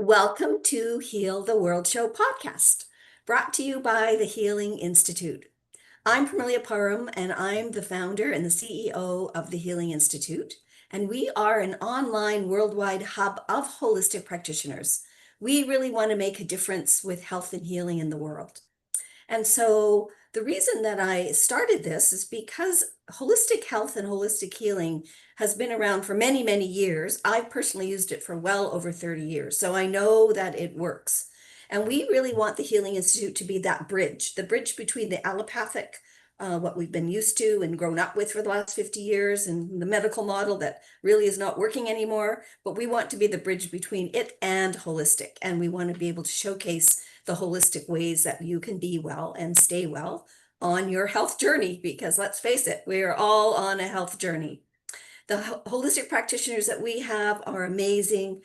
Welcome to Heal the World Show podcast, brought to you by the Healing Institute. I'm Parmelia Parham, and I'm the founder and the CEO of the Healing Institute. And we are an online worldwide hub of holistic practitioners. We really want to make a difference with health and healing in the world. And so the reason that I started this is because holistic health and holistic healing has been around for many, many years. I've personally used it for well over 30 years, so I know that it works. And we really want the Healing Institute to be that bridge, the bridge between the allopathic, what we've been used to and grown up with for the last 50 years, and the medical model that really is not working anymore. But we want to be the bridge between it and holistic. And we want to be able to showcase the holistic ways that you can be well and stay well on your health journey, because let's face it, we are all on a health journey. The holistic practitioners that we have are amazing.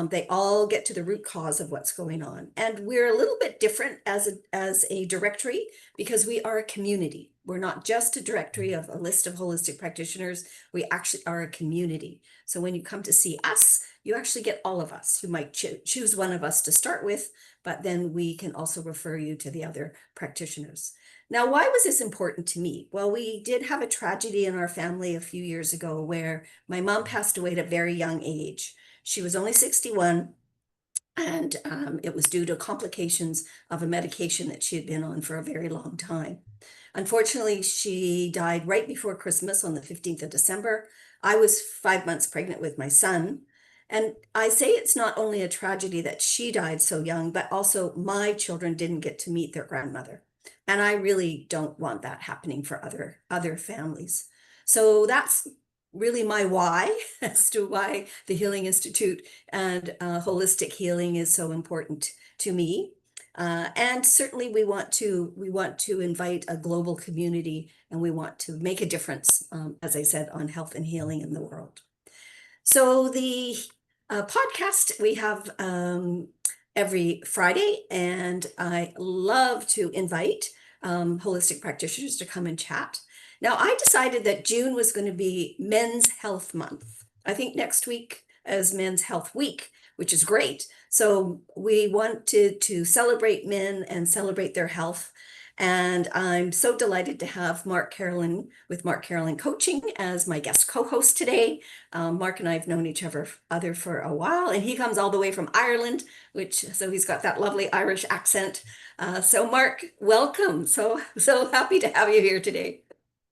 They all get to the root cause of what's going on. And we're a little bit different as a directory because we are a community. We're not just a directory of a list of holistic practitioners. We actually are a community. So when you come to see us, you actually get all of us. You might choose one of us to start with, but then we can also refer you to the other practitioners. Now, why was this important to me? Well, we did have a tragedy in our family a few years ago where my mom passed away at a very young age. She was only 61, and it was due to complications of a medication that she had been on for a very long time. Unfortunately, she died right before Christmas on the 15th of December. I was 5 months pregnant with my son. And I say it's not only a tragedy that she died so young, but also my children didn't get to meet their grandmother. And I really don't want that happening for other families. So that's really my why as to why the Healing Institute and holistic healing is so important to me. And certainly we want to invite a global community, and we want to make a difference, as I said, on health and healing in the world. So the podcast we have every Friday, and I love to invite holistic practitioners to come and chat. Now, I decided that June was going to be Men's Health Month. I think next week is Men's Health Week, which is great. So we wanted to celebrate men and celebrate their health. And I'm so delighted to have Mark Carolyn with Mark Carolyn Coaching as my guest co-host today. Mark and I have known each other for a while, and he comes all the way from Ireland, so he's got that lovely Irish accent. So Mark, welcome. So happy to have you here today.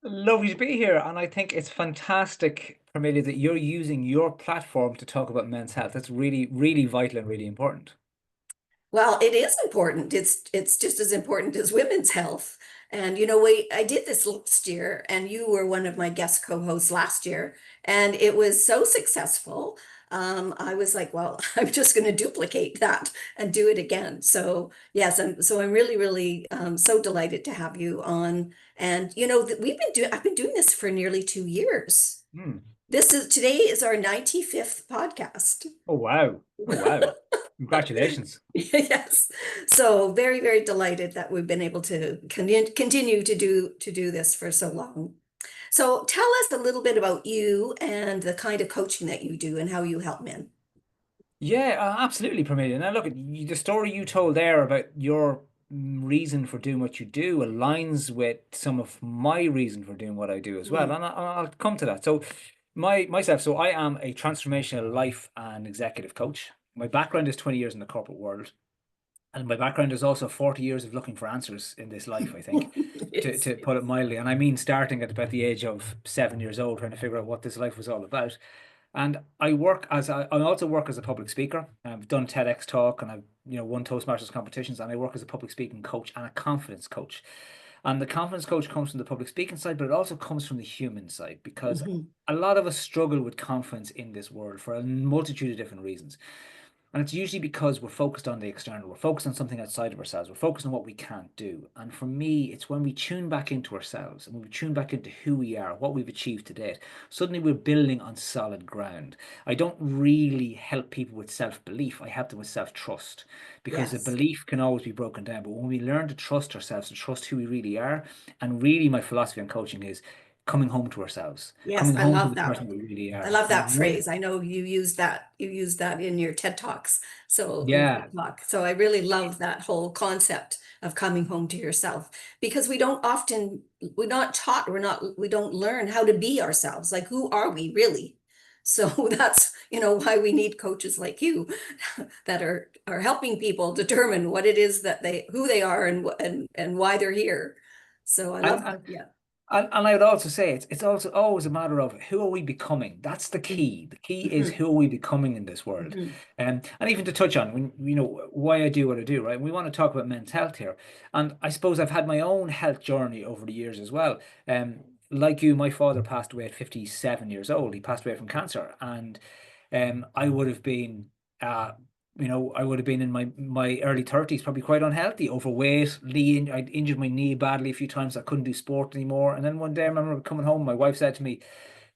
Lovely to be here, and I think it's fantastic, Parmelia, that you're using your platform to talk about men's health. That's really, really vital and really important. Well, it is important. It's just as important as women's health. And I did this last year, and you were one of my guest co-hosts last year, and it was so successful. I was like, well, I'm just going to duplicate that and do it again. So yes, I'm really, really so delighted to have you on. And I've been doing this for nearly 2 years. Hmm. Today is our 95th podcast. Oh wow. Oh wow. Congratulations. Yes. So very, very delighted that we've been able to continue to do this for so long. So tell us a little bit about you and the kind of coaching that you do and how you help men. Yeah, absolutely, Parmelia. Now, look, the story you told there about your reason for doing what you do aligns with some of my reason for doing what I do as well, Mm. and I'll come to that. So, so I am a transformational life and executive coach. My background is 20 years in the corporate world. And my background is also 40 years of looking for answers in this life, I think, to, Yes. to put it mildly. And I mean, starting at about the age of 7 years old, trying to figure out what this life was all about. And I also work as a public speaker. I've done TEDx talk, and I've won Toastmasters competitions, and I work as a public speaking coach and a confidence coach. And the confidence coach comes from the public speaking side, but it also comes from the human side, because Mhm. a lot of us struggle with confidence in this world for a multitude of different reasons. And it's usually because we're focused on the external, we're focused on something outside of ourselves, we're focused on what we can't do. And for me, it's when we tune back into ourselves and when we tune back into who we are, what we've achieved to date, suddenly we're building on solid ground. I don't really help people with self-belief, I help them with self-trust, because a Yes. belief can always be broken down. But when we learn to trust ourselves, to trust who we really are, and really my philosophy on coaching is coming home to ourselves, Yes, coming I home to love the that. person we really I are. love And that phrase. I know you use that in your TED Talks. So in yeah, TED Talk. So I really love that whole concept of coming home to yourself because we're not taught, we don't learn how to be ourselves. Like who are we really? So that's, why we need coaches like you that are helping people determine what it is that who they are and why they're here. So I and love that. Yeah. and I would also say it's also always a matter of who are we becoming. That's the key. The key is Mhm. who are we becoming in this world. Mhm. And even to touch on when why I do what I do, right? We want to talk about men's health here. And I suppose I've had my own health journey over the years as well. Um, like you, my father passed away at 57 years old. He passed away from cancer. And I would have been uh I would have been in my early 30s, probably quite unhealthy, overweight, I'd injured my knee badly a few times. I couldn't do sport anymore. And then one day I remember coming home, my wife said to me,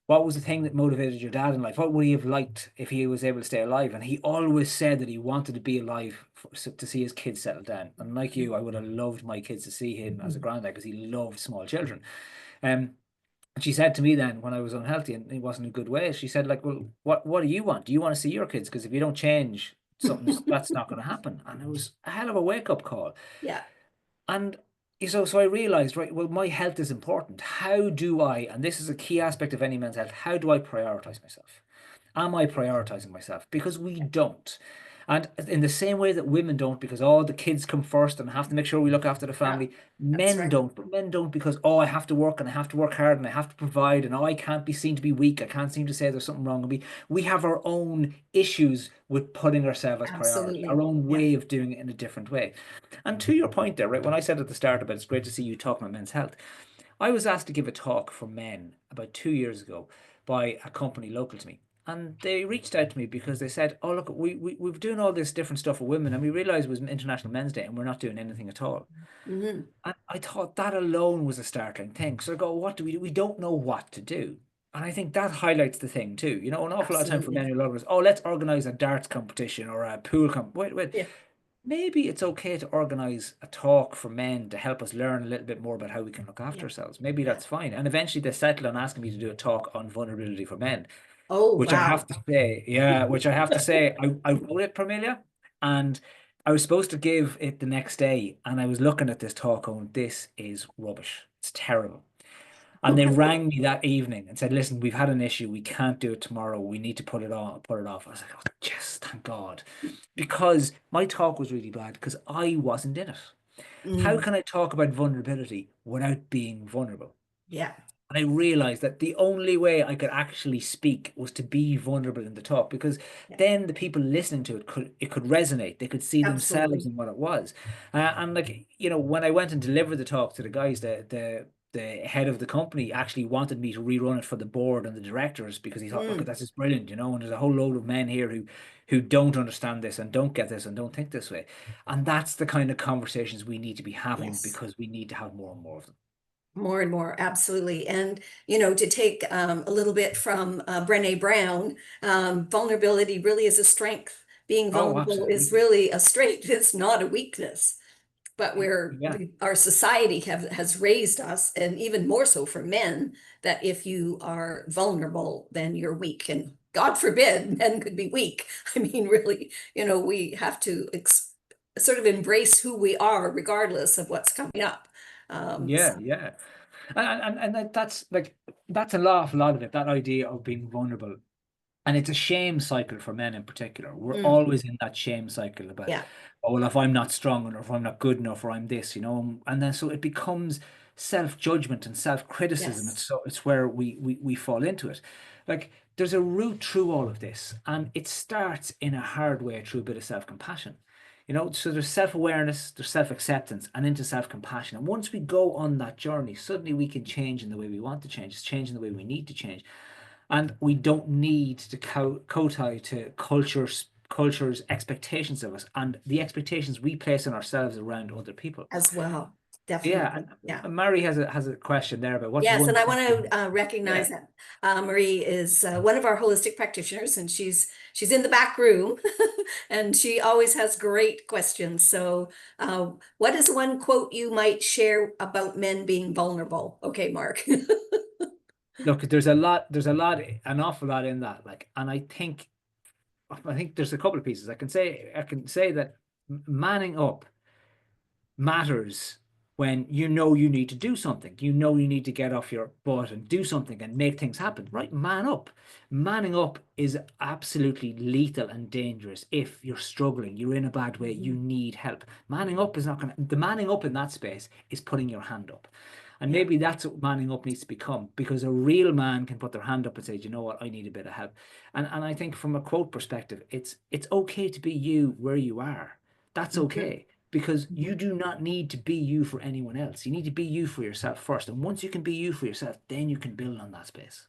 what was the thing that motivated your dad in life? What would he have liked if he was able to stay alive? And he always said that he wanted to be alive to see his kids settle down. And like you, I would have loved my kids to see him as a Mhm. granddad because he loved small children. Um, and she said to me then when I was unhealthy and it wasn't a good way, she said, like, well, what do you want? Do you want to see your kids? Because if you don't change, that's not going to happen. And it was a hell of a wake-up call. Yeah. And so I realized, right, well, my health is important. How do I, and this is a key aspect of any man's health, how do I prioritize myself? Am I prioritizing myself? Because we don't. And in the same way that women don't, because all the kids come first and I have to make sure we look after the Yeah, family, that's men right. don't. But men don't because, oh, I have to work and I have to work hard and I have to provide and oh, I can't be seen to be weak. I can't seem to say there's something wrong with me. We have our own issues with putting ourselves as priority, our Absolutely. own Yeah. way of doing it in a different way. And to your point there, right, when I said at the start about it's great to see you talking about men's health, I was asked to give a talk for men about 2 years ago by a company local to me. And they reached out to me because they said, oh, look, we're doing all this different stuff for women and we realized it was International Men's Day and we're not doing anything at all. Hmm. And I thought that alone was a startling thing. So I go, what do we do? We don't know what to do. And I think that highlights the thing too. An awful lot of time for men Absolutely. who love us, oh, let's organize a darts competition or a pool comp. Wait. Yeah. Maybe it's okay to organize a talk for men to help us learn a little bit more about how we can look after Yeah. ourselves. Maybe Yeah. that's fine. And eventually they settled on asking me to do a talk on vulnerability for men, Oh, which I have wow. to say, yeah, which I have to say, I wrote it, Parmelia, and I was supposed to give it the next day. And I was looking at this talk going, this is rubbish. It's terrible. And they rang me that evening and said, listen, we've had an issue. We can't do it tomorrow. We need to put it off. I was like, oh, yes, thank God. Because my talk was really bad because I wasn't in it. How Mm. can I talk about vulnerability without being vulnerable? Yeah. And I realized that the only way I could actually speak was to be vulnerable in the talk because Yeah. then the people listening to it could resonate. They could see themselves Absolutely. in what it was. And like, when I went and delivered the talk to the guys, the head of the company actually wanted me to rerun it for the board and the directors because he thought, look, Mm. this is brilliant, and there's a whole load of men here who don't understand this and don't get this and don't think this way. And that's the kind of conversations we need to be having Yes. because we need to have more and more of them. More and more, absolutely. And, to take a little bit from Brené Brown, vulnerability really is a strength. Being Oh, vulnerable is absolutely. really a strength. It's not a weakness. But Yeah. our society has raised us, and even more so for men, that if you are vulnerable, then you're weak. And God forbid men could be weak. I mean, really, we have to sort of embrace who we are, regardless of what's coming up. Yeah, yeah. That's an awful lot of it, that idea of being vulnerable. And it's a shame cycle for men in particular. We're Mm, always in that shame cycle about, yeah. oh, well, if I'm not strong enough, or if I'm not good enough, or I'm this. And then so it becomes self-judgment and self-criticism. Yes. It's where we fall into it. Like there's a route through all of this, and it starts in a hard way through a bit of self-compassion. So there's self-awareness, there's self-acceptance, and into self-compassion. And once we go on that journey, suddenly we can change in the way we want to change. It's changing the way we need to change. And we don't need to kowtow to culture's expectations of us and the expectations we place on ourselves around other people. As well. Yeah, Definitely. Yeah. and Mary has a question there about what's Yes, one and I thing. want to recognize Yeah. that Marie is one of our holistic practitioners, and she's in the back room, and she always has great questions. So, what is one quote you might share about men being vulnerable? Okay, Mark. look, an awful lot in that. Like, and I think there's a couple of pieces. I can say that manning up matters when you know you need to do something. You know you need to get off your butt and do something and make things happen. Right? Man up. Manning up is absolutely lethal and dangerous if you're struggling, you're in a bad way, you Mhm. need help. Manning up is not going to, the manning up in that space is putting your hand up. And Yeah. maybe that's what manning up needs to become because a real man can put their hand up and say, "Do you know what, I need a bit of help." And I think from a quote perspective, it's okay to be you where you are. That's Mhm. okay because you Mhm. do not need to be you for anyone else. You need to be you for yourself first. And once you can be you for yourself, then you can build on that space.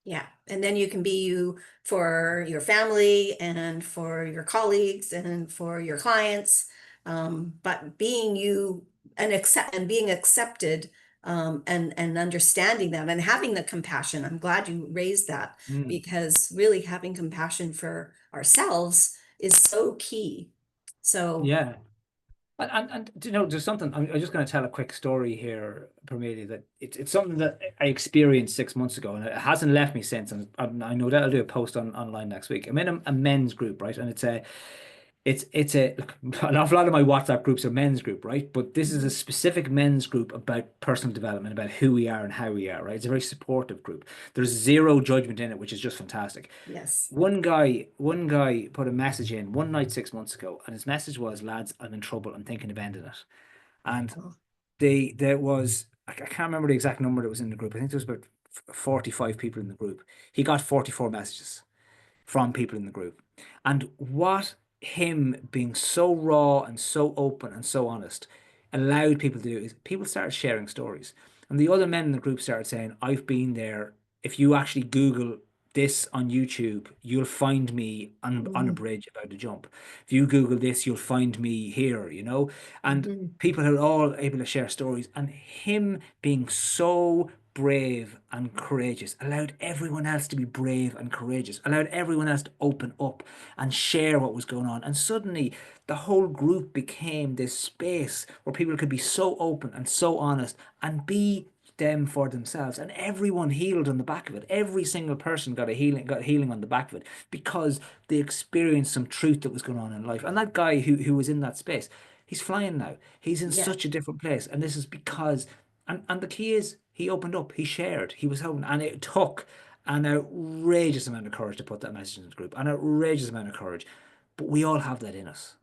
Yeah. And then you can be you for your family and for your colleagues and for your clients. But being you and being accepted, and understanding that and having the compassion. I'm glad you raised that, Mm. because really having compassion for ourselves is so key. So, Yeah. You know, there's something, I'm just going to tell a quick story here, Parmelia, that it's something that I experienced 6 months ago and it hasn't left me since. And I know that I'll do a post online next week. I'm in a men's group, right? And it's a look, an awful lot of my WhatsApp groups are men's group, right? But this is a mhm, specific men's group about personal development, about who we are and how we are, right? It's a very supportive group. There's zero judgment in it, which is just fantastic. yes. One guy put a message in one night 6 months ago, and his message was, "Lads, I'm in trouble. I'm thinking of ending it." And Oh, there was I can't remember the exact number that was in the group. I think there was about 45 people in the group. He got 44 messages from people in the group. And what him being so raw and so open and so honest allowed people to do is people started sharing stories. And the other men in the group started saying, "I've been there. If you actually Google this on YouTube, you'll find me on a mhm, bridge about to jump. If you Google this, you'll find me here, you know?" And mhm. people are all able to share stories. And him being so brave and courageous, allowed everyone else to be brave and courageous, allowed everyone else to open up and share what was going on. And suddenly the whole group became this space where people could be so open and so honest and be them for themselves. And everyone healed on the back of it. Every single person got healing on the back of it because they experienced some truth that was going on in life. And that guy who was in that space, he's flying now. He's in Yeah. such a different place. And this is because and the key is he opened up, he shared, he was open, and it took an outrageous amount of courage to put that message in the group, an outrageous amount of courage. But we all have that in us.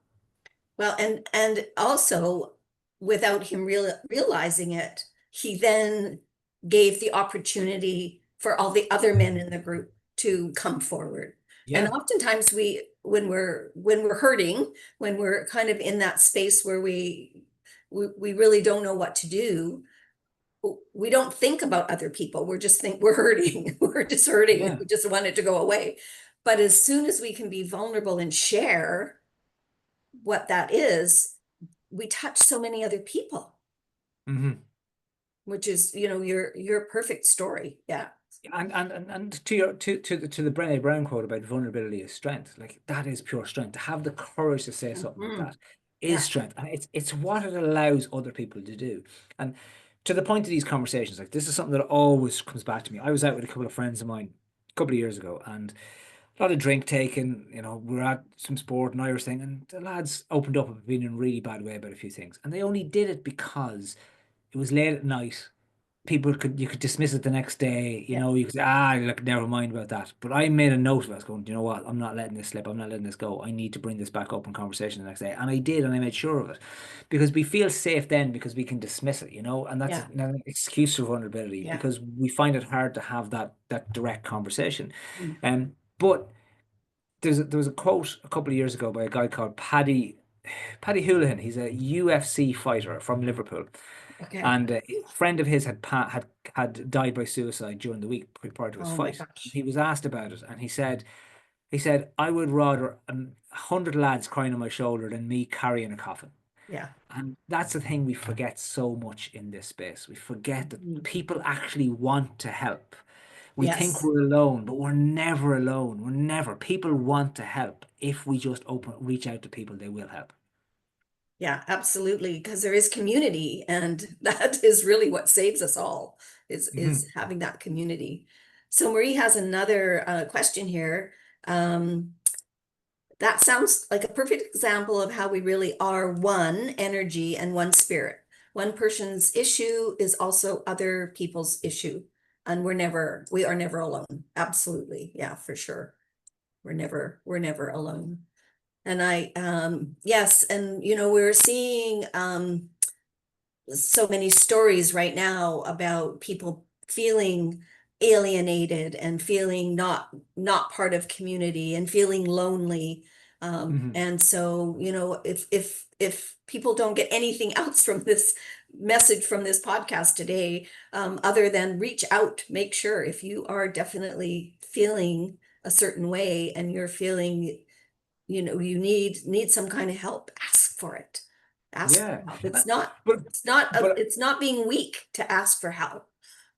Well, and also without him realizing it, he then gave the opportunity for all the other men in the group to come forward. And Yeah. oftentimes when we're hurting, when we're kind of in that space where we really don't know what to do, we don't think about other people. We're just think we're hurting. We're just hurting. Yeah. We just want it to go away. But as soon as we can be vulnerable and share what that is, we touch so many other people, Hmm. which is, your perfect story. Yeah. And to your to the Brené Brown quote about vulnerability is strength, like that is pure strength. To have the courage to say something like Mhm. that is Yeah. strength, and it's what it allows other people to do. And to the point of these conversations, like this is something that always comes back to me. I was out with a couple of friends of mine a couple of years ago, and a lot of drink taken. You know, we were at some sport, an Irish thing, and the lads opened up and been in a really bad way about a few things, and they only did it because it was late at night. You could dismiss it the next day, you Yeah. know, you could say, look, never mind about that. But I made a note of it. I was going, "Do you know what? I'm not letting this slip. I'm not letting this go. I need to bring this back up in conversation the next day." And I did, and I made sure of it. Because we feel safe then because we can dismiss it, you know, and that's Yeah. an excuse for vulnerability Yeah. because we find it hard to have that direct conversation. Mm. But there was a quote a couple of years ago by a guy called Paddy Houlihan. He's a UFC fighter from Liverpool. Okay. And a friend of his had died by suicide during the week prior to his Oh my fight. gosh. He was asked about it, and he said, "I would rather 100 lads crying on my shoulder than me carrying a coffin." Yeah. And that's the thing we forget so much in this space. We forget that Mhm. people actually want to help. We think Yes. we're alone, but we're never alone. We're never. People want to help. If we just reach out to people, they will help. Yeah, absolutely. Because there is community, and that is really what saves us all. is having that community. So Marie has another question here. That sounds like a perfect example of how we really are one energy and one spirit. One person's issue is also other people's issue. And we are never alone. Absolutely. Yeah, for sure. We're never alone. And yes, and we're seeing so many stories right now about people feeling alienated and feeling not part of community and feeling lonely. And so, if people don't get anything else from this message from this podcast today, other than reach out, make sure if you are definitely feeling a certain way and you're feeling, you need some kind of help, ask for it. Ask for Yeah. help. But but It's not being weak to ask for help.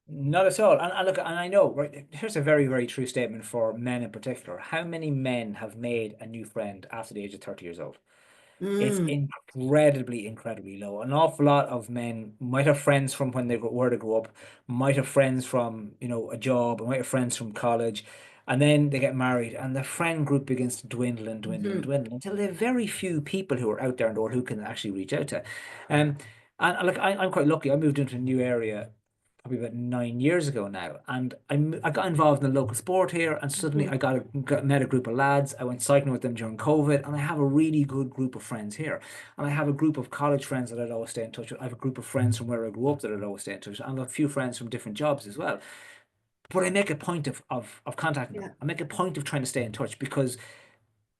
not at all. And look, and I know, right? Here's a very, very true statement for men in particular. How many men have made a new friend after the age of 30 years old? It's Mm, incredibly, incredibly low. An awful lot of men might have friends from when they were to grow up, might have friends from, a job, might have friends from college, and then they get married, and the friend group begins to dwindle and dwindle and mhm. dwindle until there are very few people who are out there in the world who can actually reach out to. Um, and look, I'm quite lucky. I moved into a new area probably about 9 years ago now, and I got involved in the local sport here, and suddenly Mhm. met a group of lads. I went cycling with them during COVID, and I have a really good group of friends here, and I have a group of college friends that I'd always stay in touch with. I have a group of friends from where I grew up that I'd always stay in touch with, and a few friends from different jobs as well. But I make a point of contacting them. Yeah. I make a point of trying to stay in touch because,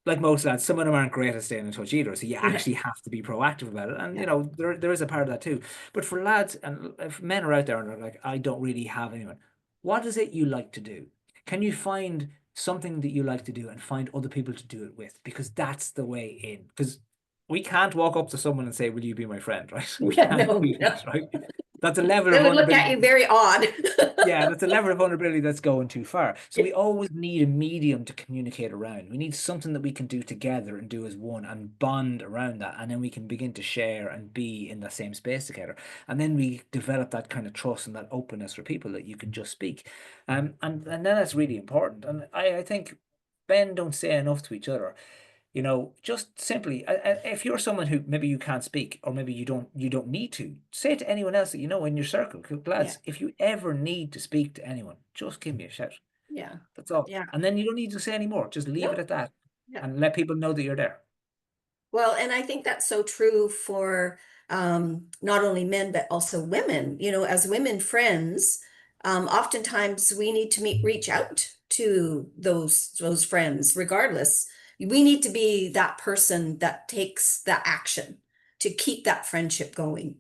like most lads, some of them aren't great at staying in touch either. So you Yeah. actually have to be proactive about it. And Yeah. there is a part of that too. But for lads, and if men are out there and they're like, I don't really have anyone, what is it you like to do? Can you find something that you like to do and find other people to do it with? Because that's the way in. Because we can't walk up to someone and say, will you be my friend? Right? We Yeah, can't no, do no. that, right? That's a level They of would look at vulnerability. you very odd. Yeah, that's a level of vulnerability that's going too far. So Yeah. we always need a medium to communicate around. We need something that we can do together and do as one and bond around that. And then we can begin to share and be in the same space together. And then we develop that kind of trust and that openness for people that you can just speak. And then that's really important. And I think men don't say enough to each other. Just simply, if you're someone who maybe you can't speak, or maybe you don't need to, say it to anyone else that you know in your circle. Yeah. Lads, if you ever need to speak to anyone, just give me a shout. Yeah. That's all. Yeah. And then you don't need to say any more. Just leave it Nope. at that Yeah. and let people know that you're there. Well, and I think that's so true for not only men, but also women. As women friends, oftentimes we need to reach out to those friends, regardless. We need to be that person that takes that action to keep that friendship going,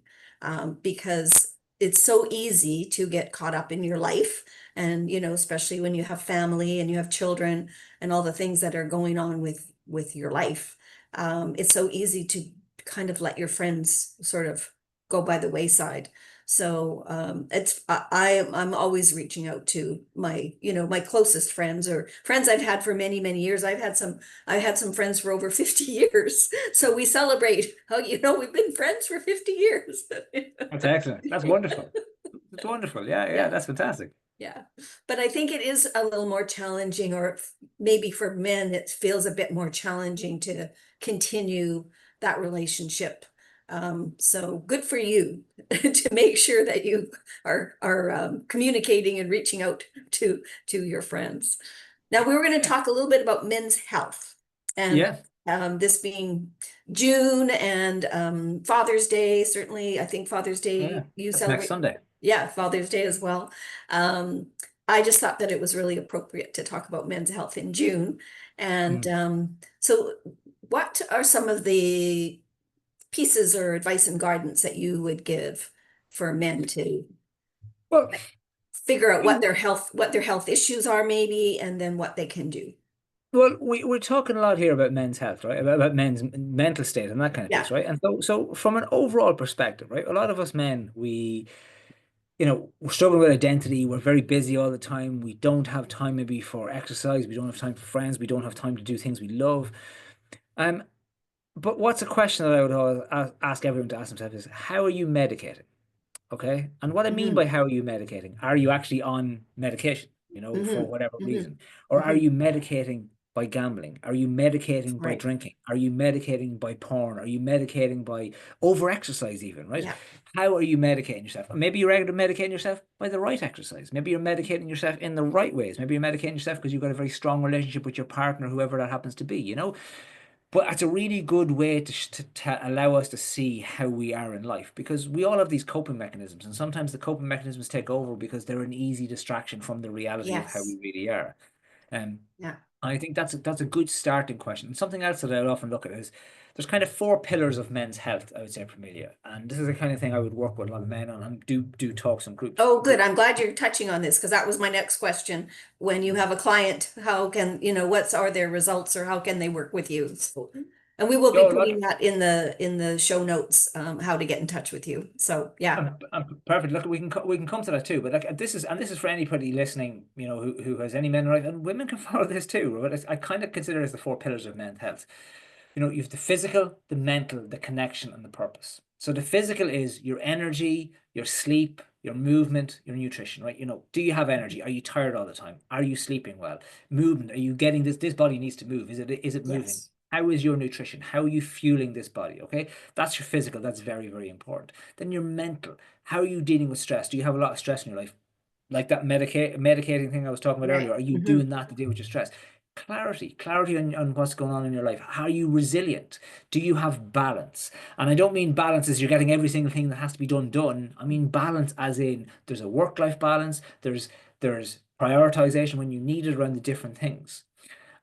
because it's so easy to get caught up in your life, and especially when you have family and you have children and all the things that are going on with your life. It's so easy to kind of let your friends sort of go by the wayside. So I'm always reaching out to my closest friends or friends I've had for many, many years. I've had some friends for over 50 years. So we celebrate how, we've been friends for 50 years. That's excellent. That's wonderful. That's wonderful. Yeah, yeah, Yeah. that's fantastic. Yeah, but I think it is a little more challenging, or maybe for men, it feels a bit more challenging to continue that relationship. So good for you to make sure that you are communicating and reaching out to your friends. Now we were going to Yeah. talk a little bit about men's health, and Yeah. this being June and Father's Day. Certainly, I think Father's Yeah. Day you That's next celebrate. Sunday. Yeah, Father's Day as well. Um, I just thought that it was really appropriate to talk about men's health in June. And Mm. so, what are some of the pieces or advice and guidance that you would give for men to Well, figure out you what their health issues are, maybe, and then what they can do? Well, we're talking a lot here about men's health, right? About men's mental state and that kind of Yeah, piece, right? And so from an overall perspective, right? A lot of us men, we're struggling with identity. We're very busy all the time. We don't have time maybe for exercise. We don't have time for friends. We don't have time to do things we love. Um, but what's a question that I would always ask everyone to ask themselves is, how are you medicated? Okay. And what I mean Hmm. by how are you medicating? Are you actually on medication, for Hmm. whatever Hmm. reason? Or are Hmm. you medicating by gambling? Are you medicating by Right. drinking? Are you medicating by porn? Are you medicating by over exercise even, right? Yeah. How are you medicating yourself? Maybe you're medicating yourself by the right exercise. Maybe you're medicating yourself in the right ways. Maybe you're medicating yourself because you've got a very strong relationship with your partner, whoever that happens to be. But it's a really good way to allow us to see how we are in life because we all have these coping mechanisms, and sometimes the coping mechanisms take over because they're an easy distraction from the reality of how Yes. we really are. Um, Yeah. and I think that's a good starting question. And something else that I often look at is there's kind of four pillars of men's health, I would say, Amelia. And this is the kind of thing I would work with a lot of men on and do talks and groups. Oh, good. I'm glad you're touching on this because that was my next question. When you have a client, how can, what are their results or how can they work with you? So, and we will be Yo, putting look, that in the show notes, how to get in touch with you. So yeah. perfect. Look, we can come to that too. But like this is for anybody listening, who has any men, right? And women can follow this too. But I kind of consider it as the four pillars of men's health. You have the physical, the mental, the connection, and the purpose. So the physical is your energy, your sleep, your movement, your nutrition, right? Do you have energy? Are you tired all the time? Are you sleeping well? Movement, are you getting this body needs to move? Is it moving? Yes. How is your nutrition? How are you fueling this body? Okay. That's your physical. That's very, very important. Then your mental. How are you dealing with stress? Do you have a lot of stress in your life? Like that medicating thing I was talking about Right. earlier. Are you Hmm. doing that to deal with your stress? Clarity on what's going on in your life. How are you resilient? Do you have balance? And I don't mean balance as you're getting every single thing that has to be done. I mean balance as in there's a work-life balance, there's prioritization when you need it around the different things.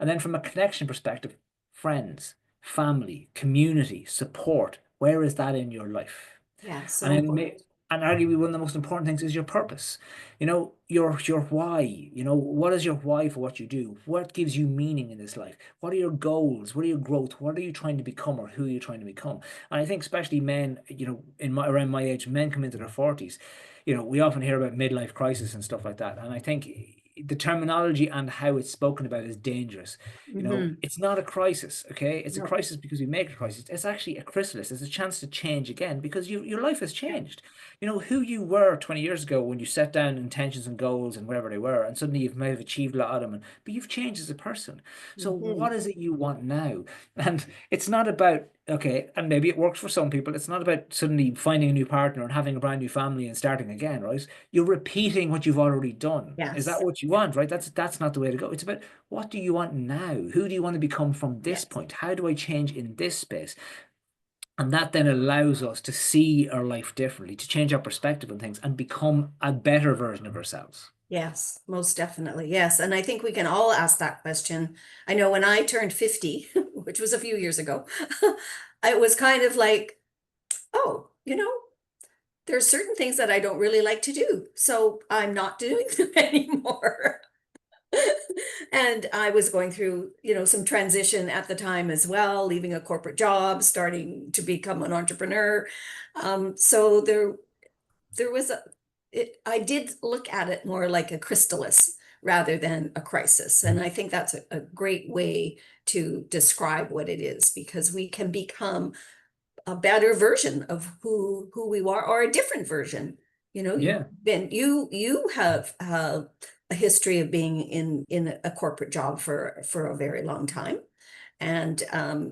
And then from a connection perspective, friends, family, community, support, where is that in your life? Yeah. So And then, important. and arguably one of the most important things is your purpose. Your why. What is your why for what you do? What gives you meaning in this life? What are your goals? What are your growth? What are you trying to become, or who are you trying to become? And I think especially men, around my age, men come into their 40s. We often hear about midlife crisis and stuff like that. And I think the terminology and how it's spoken about is dangerous. Hmm. It's not a crisis, okay? It's a No. crisis because we make it a crisis. It's actually a chrysalis. It's a chance to change again because your life has Yeah. changed. Who you were 20 years ago when you set down intentions and goals and whatever they were, and suddenly you might have achieved a lot of them, but you've changed as a person. So Hmm. what is it you want now? And it's not about, okay, and maybe it works for some people. It's not about suddenly finding a new partner and having a brand new family and starting again, right? You're repeating what you've already done. Is that Yes. what you want, right? That's not the way to go. It's about what do you want now? Who do you want to become from this Yes. point? How do I change in this space? And that then allows us to see our life differently, to change our perspective on things and become a better version of ourselves. Yes, most definitely. Yes. And I think we can all ask that question. I know when I turned 50, which was a few years ago, it was kind of like, oh, there's certain things that I don't really like to do. So I'm not doing them anymore. And I was going through, some transition at the time as well, leaving a corporate job, starting to become an entrepreneur. So there was I did look at it more like a chrysalis rather than a crisis. And I think that's a great way to describe what it is because we can become a better version of who we are or a different version. You've Yeah. been you have a history of being in a corporate job for a very long time and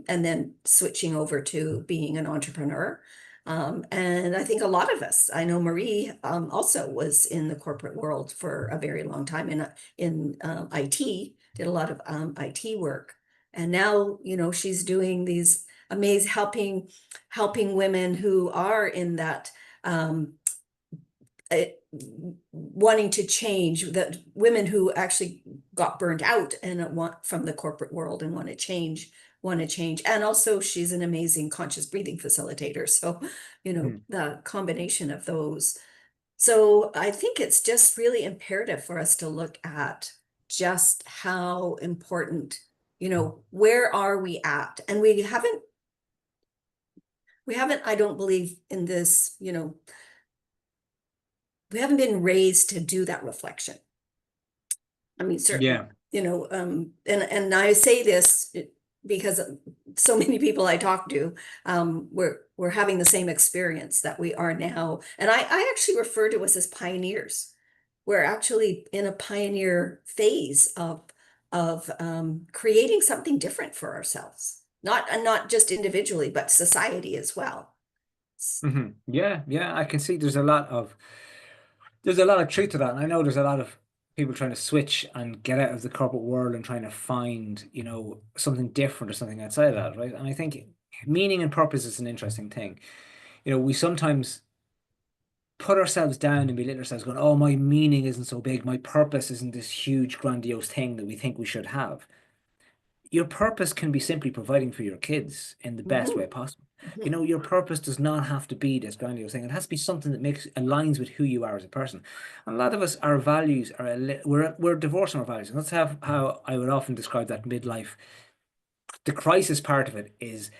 then switching over to being an entrepreneur. And I think a lot of us, I know Marie also was in the corporate world for a very long time in IT, did a lot of IT work. And now, she's doing these amazing helping women who are in that uh, wanting to change, that women who actually got burned out and want from the corporate world and want to change. And also she's an amazing conscious breathing facilitator. So, Mm. the combination of those. So I think it's just really imperative for us to look at just how important, where are we at? And we haven't, I don't believe in this, we haven't been raised to do that reflection. I mean, certainly, Yeah. and I say this because so many people I talk to, we're having the same experience that we are now. And I actually refer to us as pioneers. We're actually in a pioneer phase of creating something different for ourselves, not just individually, but society as well. Yeah, yeah, I can see there's a lot of truth to that. And I know there's a lot of people trying to switch and get out of the corporate world and trying to find, something different or something outside of that, right? And I think meaning and purpose is an interesting thing. We sometimes put ourselves down and belittle ourselves, going, "Oh, my meaning isn't so big. My purpose isn't this huge, grandiose thing that we think we should have." Your purpose can be simply providing for your kids in the best way Mhm, possible. mhm. Your purpose does not have to be this grandiose thing. It has to be something that makes aligns with who you are as a person. And a lot of us, our values are we're divorcing our values, and that's how I would often describe that midlife. The crisis part of it is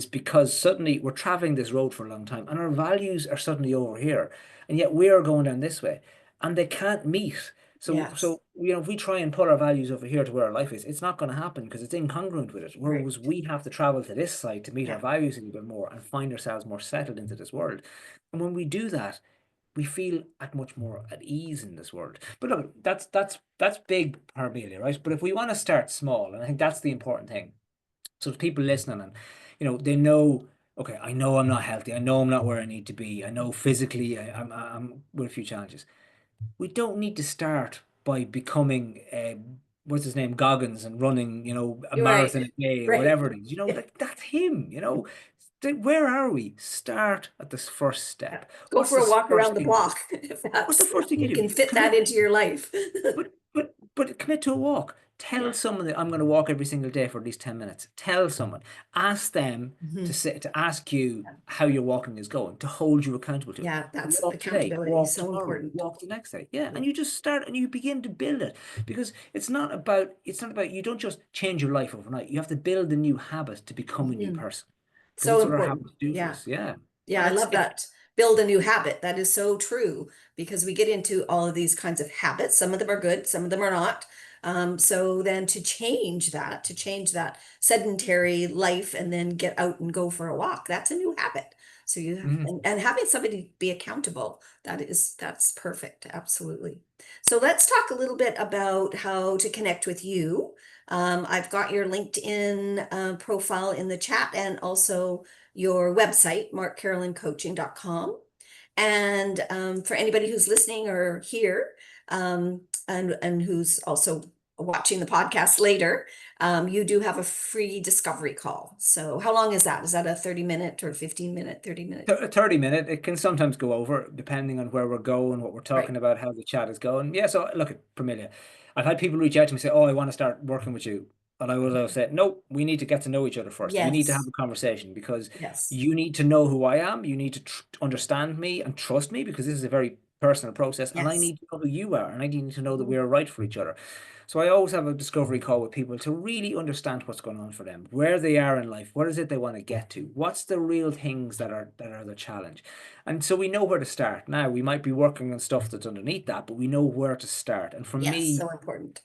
because suddenly we're traveling this road for a long time, and our values are suddenly over here, and yet we are going down this way, and they can't meet. So, Yes, so if we try and pull our values over here to where our life is, it's not going to happen because it's incongruent with it. right. Whereas we have to travel to this side to meet our Yeah. values a little bit more and find ourselves more settled into this world. And when we do that, we feel at much more at ease in this world. But look, that's big, Parmelia, right? But if we want to start small, and I think that's the important thing. So there's people listening, and they know, okay, I know I'm not healthy. I know I'm not where I need to be. I know physically I'm with a few challenges. We don't need to start by becoming what's his name, Goggins, and running, a You're right. marathon a day or Right. whatever it is. Like that's him. Where are we? Start at this first Yeah. step. Go What's for a the walk first around the thing you do? block if What's the that's, first thing you you do? can fit that Commit. into your life. But commit to a walk. Tell Yeah. someone that I'm going to walk every single day for at least 10 minutes. Tell someone. Ask them Mhm. to ask you how your walking is going, to hold you accountable to it. Yeah, that's Walk today, accountability is walk so tomorrow, important. walk the next day. Yeah, Yeah. and you just start and you begin to build it because it's not about you don't just change your life overnight. You have to build a new habit to become a new Mhm. person because So that's what our important. habits do for Yeah. us. Yeah. Yeah, And I it's love it's that. Build a new habit. That is so true because we get into all of these kinds of habits. Some of them are good, some of them are not. So then to change that sedentary life and then get out and go for a walk, that's a new habit. So you have, mhm. and having somebody be accountable, that's perfect. Absolutely. So let's talk a little bit about how to connect with you. I've got your LinkedIn profile in the chat and also your website, markcarolyncoaching.com. And for anybody who's listening or here, and who's also watching the podcast later, you do have a free discovery call. So how long is that? Is that a 30-minute or 15-minute, 30-minute? 30 minute. It can sometimes go over depending on where we're going, what we're Right. talking about, how the chat is going. Yeah, so look at Premilia. I've had people reach out to me say, "Oh, I want to start working with you." And I would have said, "No, we need to get to know each other first. We need to have Yes. a conversation because Yes. you need to know who I am. You need to understand me and trust me because this is a very personal process. And I Yes. need to know who you are. And I need to know that Mhm. we are right for each other." So I always have a discovery call with people to really understand what's going on for them, where they are in life, what is it they want to get to, what's the real things that are the challenge, and so we know where to start. Now we might be working on stuff that's underneath that, but we know where to start. And Yes. So important.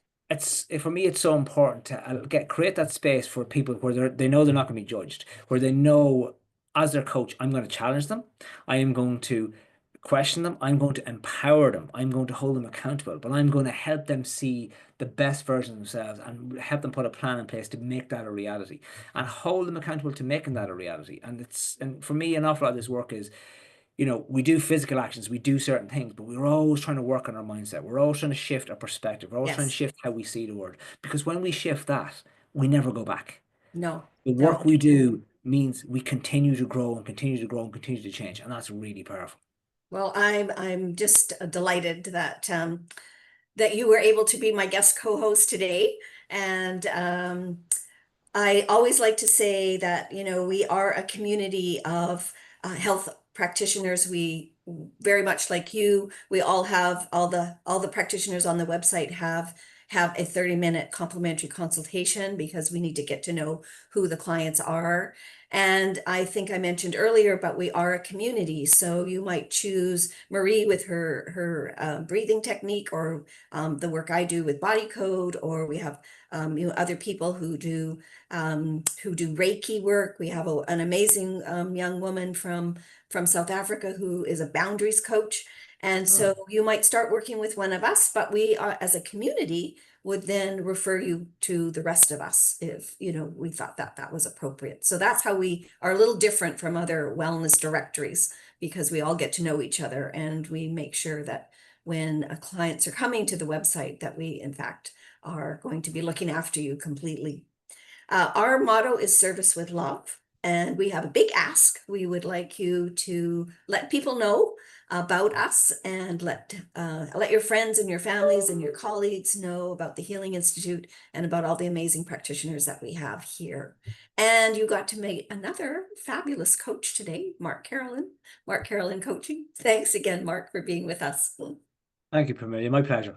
for me, it's so important to create that space for people where they know they're not going to be judged, where they know as their coach, I'm going to challenge them, I am going to question them, I'm going to empower them, I'm going to hold them accountable, but I'm going to help them see the best version of themselves and help them put a plan in place to make that a reality and hold them accountable to making that a reality. And for me, an awful lot of this work is we do physical actions, we do certain things, but we're always trying to work on our mindset. We're always trying to shift our perspective. We're always trying to Yes. shift how we see the world. Because when we shift that, we never go back. No, The work don't. we do means we continue to grow and continue to grow and continue to change. And that's really powerful. Well, I'm just delighted that that you were able to be my guest co-host today. And I always like to say that, we are a community of health practitioners. We very much like you, we all have all the practitioners on the website have have a 30-minute complimentary consultation because we need to get to know who the clients are. And I think I mentioned earlier, but we are a community. So you might choose Marie with her breathing technique, or the work I do with body code, or we have other people who do Reiki work. We have an amazing young woman from South Africa who is a boundaries coach. And Oh, so you might start working with one of us, but we as a community would then refer you to the rest of us if, we thought that that was appropriate. So that's how we are a little different from other wellness directories, because we all get to know each other, and we make sure that when clients are coming to the website that we in fact are going to be looking after you completely. Our motto is service with love, and we have a big ask. We would like you to let people know about us, and let your friends and your families and your colleagues know about the Healing Institute and about all the amazing practitioners that we have here. And you got to meet another fabulous coach today, Mark Carolyn Coaching. Thanks again, Mark, for being with us. thank you, Pamelia. My pleasure.